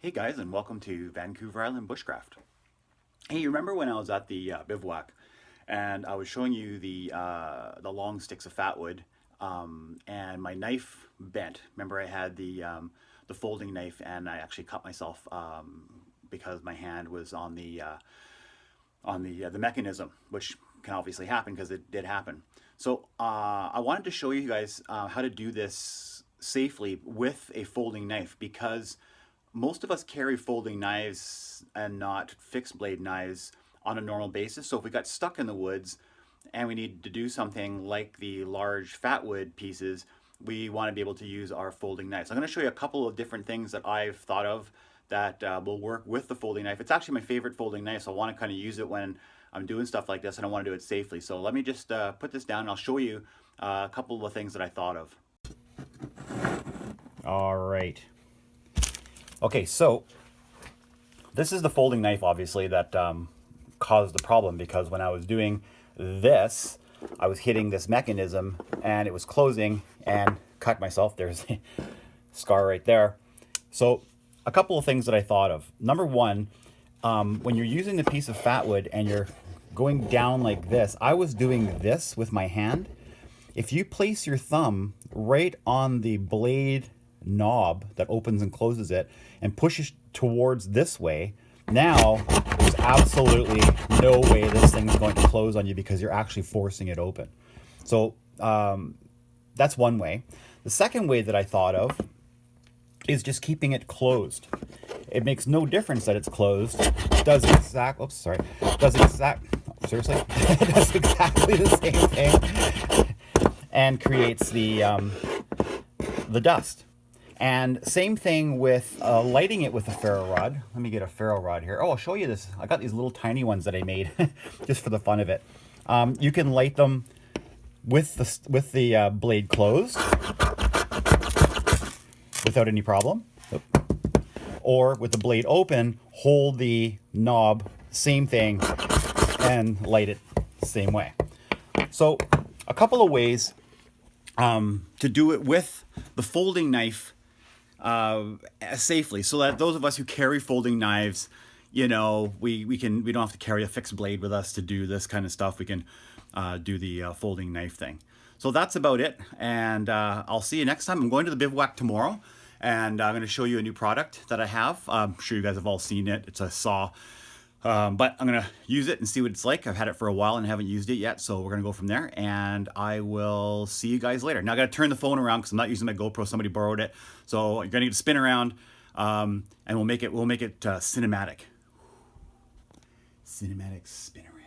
Hey guys, and welcome to Vancouver Island Bushcraft. Hey, you remember when I was at the bivouac and I was showing you the long sticks of fat wood, and my knife bent. Remember, I had the folding knife, and I actually cut myself because my hand was on the mechanism, which can obviously happen because it did happen. So I wanted to show you guys how to do this safely with a folding knife, because most of us carry folding knives and not fixed blade knives on a normal basis. So if we got stuck in the woods and we need to do something like the large fat wood pieces, we want to be able to use our folding knife. So I'm going to show you a couple of different things that I've thought of that will work with the folding knife. It's actually my favorite folding knife, so I want to kind of use it when I'm doing stuff like this, and I want to do it safely. So let me just put this down and I'll show you a couple of things that I thought of. All right. Okay, so this is the folding knife, obviously, that caused the problem, because when I was doing this, I was hitting this mechanism and it was closing and cut myself. There's a scar right there. So a couple of things that I thought of. Number one, when you're using a piece of fat wood and you're going down like this, I was doing this with my hand. If you place your thumb right on the blade knob that opens and closes it and pushes towards this way, now there's absolutely no way this thing's going to close on you because you're actually forcing it open. So that's one way. The second way that I thought of is just keeping it closed. It makes no difference that it's closed. It does exactly the same thing and creates the dust. And same thing with lighting it with a ferro rod. Let me get a ferro rod here. Oh, I'll show you this. I got these little tiny ones that I made just for the fun of it. You can light them with the blade closed without any problem. Or with the blade open, hold the knob, same thing, and light it the same way. So a couple of ways to do it with the folding knife safely, so that those of us who carry folding knives, we don't have to carry a fixed blade with us to do this kind of stuff. We can do the folding knife thing. So that's about it, and I'll see you next time. I'm going to the bivouac tomorrow, and I'm going to show you a new product that I have. I'm sure you guys have all seen it. It's a saw. But I'm going to use it and see what it's like. I've had it for a while and haven't used it yet, so we're going to go from there, and I will see you guys later. Now I got to turn the phone around because I'm not using my GoPro. Somebody borrowed it, so you're going to need to spin around, and we'll make it cinematic. Cinematic spin around.